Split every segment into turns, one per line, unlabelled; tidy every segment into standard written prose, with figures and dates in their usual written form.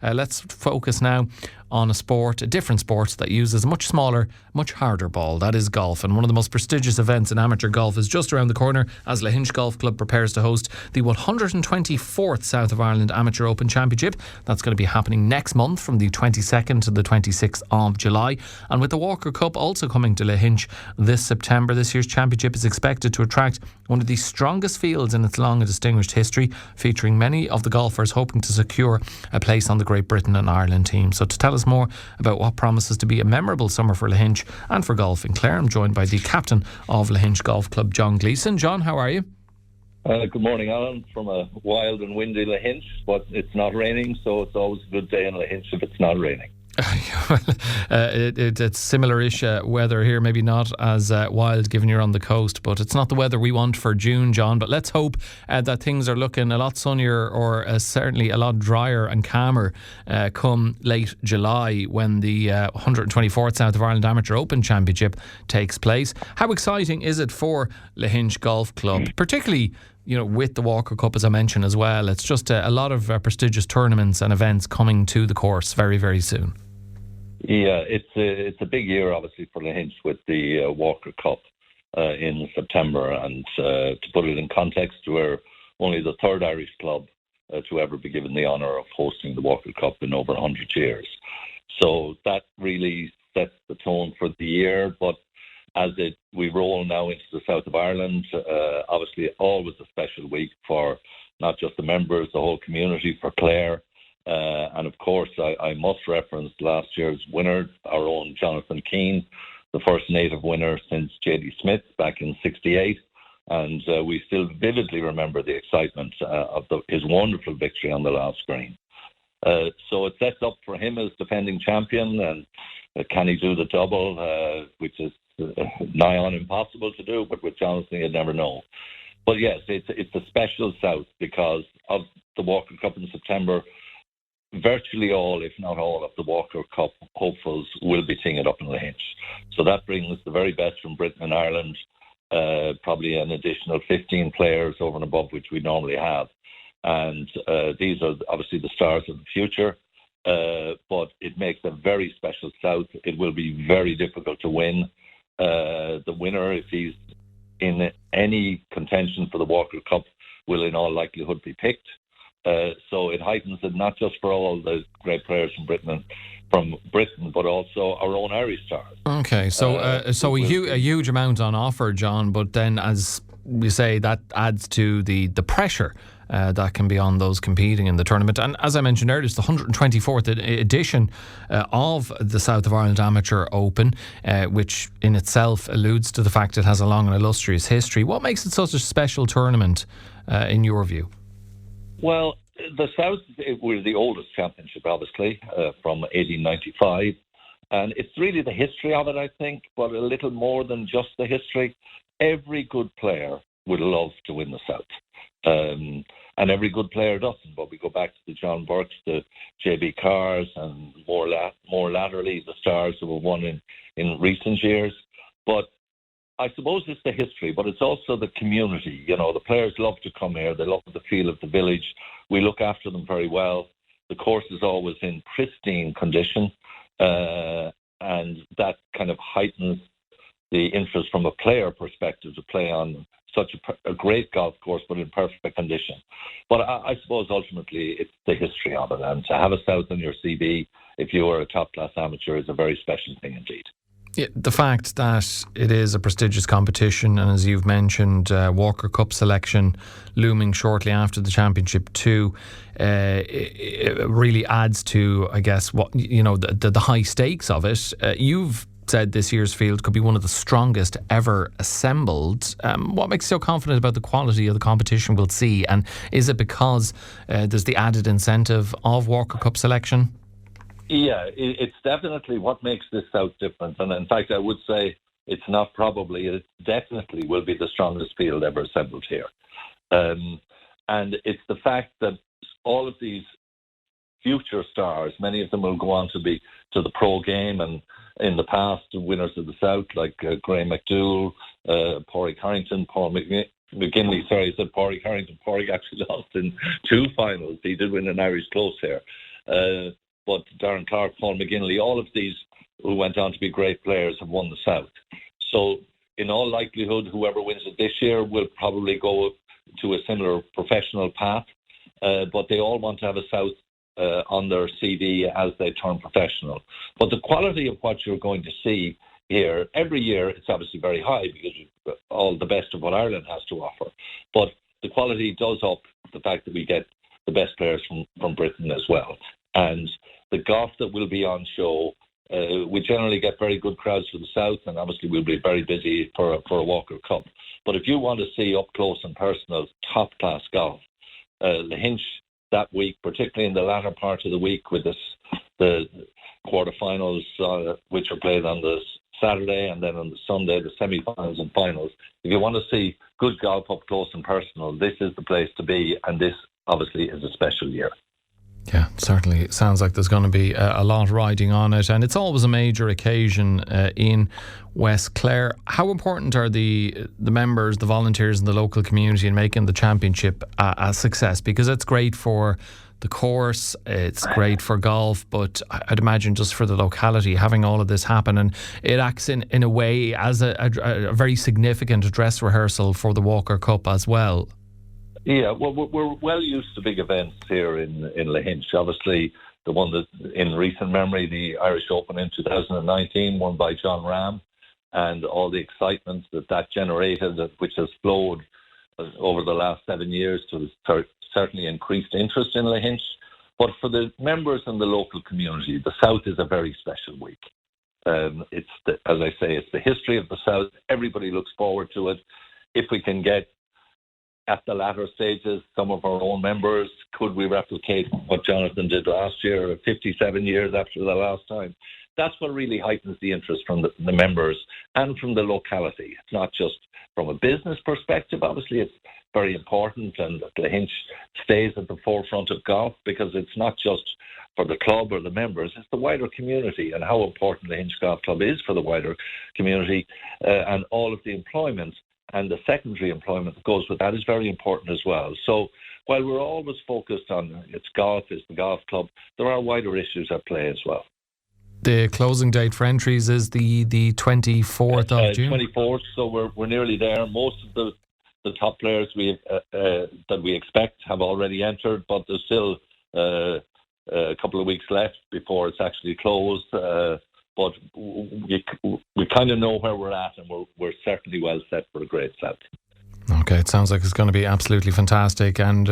Let's focus now on a different sport that uses a much smaller, much harder ball. That is golf. And one of the most prestigious events in amateur golf is just around the corner as Lahinch Golf Club prepares to host the 124th South of Ireland Amateur Open Championship. That's going to be happening next month from the 22nd to the 26th of July. And with the Walker Cup also coming to Lahinch this September, this year's championship is expected to attract one of the strongest fields in its long and distinguished history, featuring many of the golfers hoping to secure a place on the Great Britain and Ireland team. So to tell us more about what promises to be a memorable summer for Lahinch and for golf in Clare, I'm joined by the captain of Lahinch Golf Club, John Gleeson. John, how are you?
Good morning, Alan, from a wild and windy Lahinch, but it's not raining, so it's always a good day in Lahinch if it's not raining.
It's similar-ish weather here, maybe not as wild given you're on the coast, but it's not the weather we want for June, John. But let's hope that things are looking a lot sunnier or certainly a lot drier and calmer come late July when the 124th South of Ireland Amateur Open Championship takes place. How exciting is it for Lahinch Golf Club, particularly with the Walker Cup, as I mentioned as well? It's just a lot of prestigious tournaments and events coming to the course very, very soon.
Yeah, it's a big year, obviously, for Lahinch with the Walker Cup in September. And to put it in context, we're only the third Irish club to ever be given the honour of hosting the Walker Cup in over 100 years. So that really sets the tone for the year. But as we roll now into the south of Ireland, obviously always a special week for not just the members, the whole community, for Clare. And of course, I must reference last year's winner, our own Jonathan Keane, the first native winner since J.D. Smith back in '68. And we still vividly remember the excitement of his wonderful victory on the last green. So it sets up for him as defending champion. And can he do the double, which is nigh on impossible to do, but with Jonathan you never know. But yes, it's a special South because of the Walker Cup in September. Virtually all, if not all, of the Walker Cup hopefuls will be teeing it up in Lahinch. So that brings the very best from Britain and Ireland, probably an additional 15 players over and above which we normally have. And these are obviously the stars of the future, but it makes a very special South. It will be very difficult to win. The winner, if he's in any contention for the Walker Cup, will in all likelihood be picked. So it heightens it not just for all the great players from Britain, but also our own Irish stars.
Okay, so a huge amount on offer, John. But then, as you say, that adds to the pressure that can be on those competing in the tournament. And as I mentioned earlier, it's the 124th edition of the South of Ireland Amateur Open, which in itself alludes to the fact it has a long and illustrious history. What makes it such a special tournament in your view?
Well, the South was the oldest championship, obviously, from 1895. And it's really the history of it, I think, but a little more than just the history. Every good player would love to win the South. And every good player doesn't. But we go back to the John Burkes, the J.B. Carrs, and more laterally, the stars who have won in recent years. But I suppose it's the history, but it's also the community. The players love to come here. They love the feel of the village. We look after them very well. The course is always in pristine condition, and that kind of heightens the interest from a player perspective to play on such a great golf course, but in perfect condition. But I suppose ultimately it's the history of it, and to have a South on your CV if you are a top-class amateur is a very special thing indeed.
Yeah, the fact that it is a prestigious competition, and as you've mentioned, Walker Cup selection looming shortly after the championship too, it really adds to, I guess, what the high stakes of it. You've said this year's field could be one of the strongest ever assembled. What makes you so confident about the quality of the competition we'll see? And is it because there's the added incentive of Walker Cup selection?
Yeah, it's definitely what makes this South different. And in fact, I would say it's not probably, it definitely will be the strongest field ever assembled here. And it's the fact that all of these future stars, many of them will go on to be to the pro game, and in the past, winners of the South like Graham McDougall, Pádraig Harrington, Paul McGinley, sorry, I said Pádraig Harrington. Pádraig actually lost in 2 finals. He did win an Irish close here. But Darren Clark, Paul McGinley, all of these who went on to be great players have won the South. So in all likelihood, whoever wins it this year will probably go to a similar professional path. But they all want to have a South on their CV as they turn professional. But the quality of what you're going to see here, every year, it's obviously very high because you've all the best of what Ireland has to offer. But the quality does up the fact that we get the best players from Britain as well. And the golf that will be on show, we generally get very good crowds for the South, and obviously we'll be very busy for a Walker Cup. But if you want to see up close and personal, top-class golf, Lahinch that week, particularly in the latter part of the week with the quarterfinals, which are played on the Saturday, and then on the Sunday, the semi-finals and finals. If you want to see good golf up close and personal, this is the place to be, and this obviously is a special year.
Yeah, certainly. It sounds like there's going to be a lot riding on it, and it's always a major occasion in West Clare. How important are the members, the volunteers in the local community in making the championship a success? Because it's great for the course, it's great for golf, but I'd imagine just for the locality, having all of this happen, and it acts in a way as a very significant dress rehearsal for the Walker Cup as well.
Yeah, well, we're well used to big events here in Lahinch. Obviously, the one that in recent memory, the Irish Open in 2019, won by John Ram, and all the excitement that generated, which has flowed over the last 7 years to certainly increased interest in Lahinch. But for the members in the local community, the South is a very special week. As I say, it's the history of the South. Everybody looks forward to it. If we can get at the latter stages, some of our own members, could we replicate what Jonathan did last year, 57 years after the last time? That's what really heightens the interest from the members and from the locality. It's not just from a business perspective. Obviously, it's very important, and Lahinch stays at the forefront of golf because it's not just for the club or the members, it's the wider community, and how important Lahinch Golf Club is for the wider community, and all of the employment and the secondary employment that goes with that is very important as well. So while we're always focused on it's golf, it's the golf club, there are wider issues at play as well.
The closing date for entries is the 24th of June?
24th, so we're nearly there. Most of the top players that we expect have already entered, but there's still a couple of weeks left before it's actually closed. But we kind of know where we're at, and we're certainly well set for a great South.
Okay, it sounds like it's going to be absolutely fantastic, and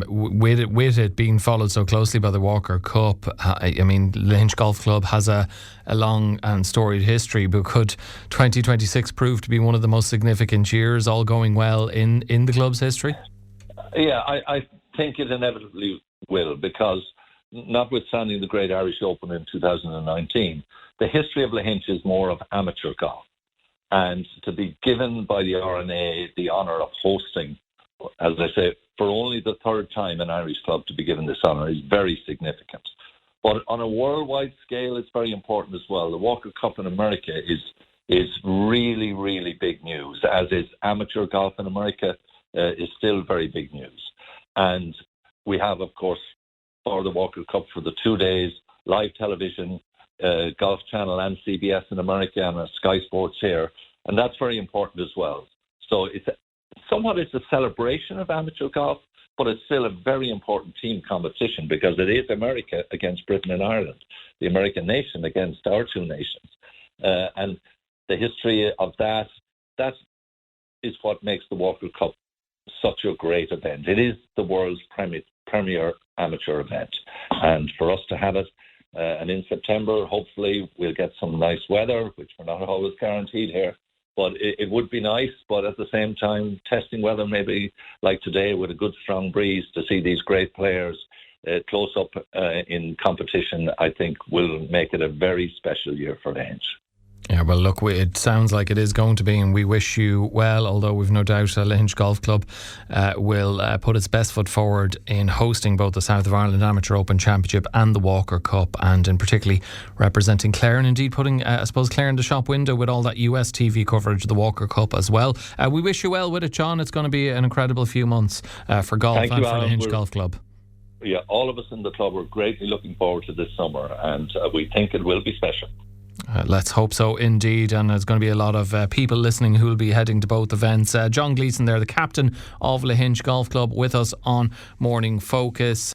with it being followed so closely by the Walker Cup, I mean, Lahinch Golf Club has a long and storied history, but could 2026 prove to be one of the most significant years, all going well, in the club's history? Yeah,
I think it inevitably will, because notwithstanding the Great Irish Open in 2019, the history of Lahinch is more of amateur golf. And to be given by the RNA the honour of hosting, as I say, for only the third time an Irish club to be given this honour is very significant. But on a worldwide scale, it's very important as well. The Walker Cup in America is really, really big news, as is amateur golf in America is still very big news. And we have, of course, for the Walker Cup for the 2 days, live television, Golf Channel and CBS in America, and Sky Sports here, and that's very important as well. So it's a celebration of amateur golf, but it's still a very important team competition because it is America against Britain and Ireland, the American nation against our two nations, and the history of that is what makes the Walker Cup such a great event. It is the world's premier amateur event, and for us to have it. And in September, hopefully, we'll get some nice weather, which we're not always guaranteed here. But it would be nice, but at the same time, testing weather maybe like today with a good strong breeze to see these great players close up in competition, I think will make it a very special year for Lahinch. Yeah, well, look, it sounds like it is going to be, and we wish you well, although we've no doubt Lahinch Golf Club will put its best foot forward in hosting both the South of Ireland Amateur Open Championship and the Walker Cup, and in particularly representing Clare, and indeed putting, I suppose, Clare in the shop window with all that US TV coverage of the Walker Cup as well. We wish you well with it, John. It's going to be an incredible few months for golf and for Lahinch Golf Club. all of us in the club are greatly looking forward to this summer, and we think it will be special.
Let's hope so indeed, and there's going to be a lot of people listening who will be heading to both events. John Gleeson there, the captain of Lahinch Golf Club, with us on Morning Focus.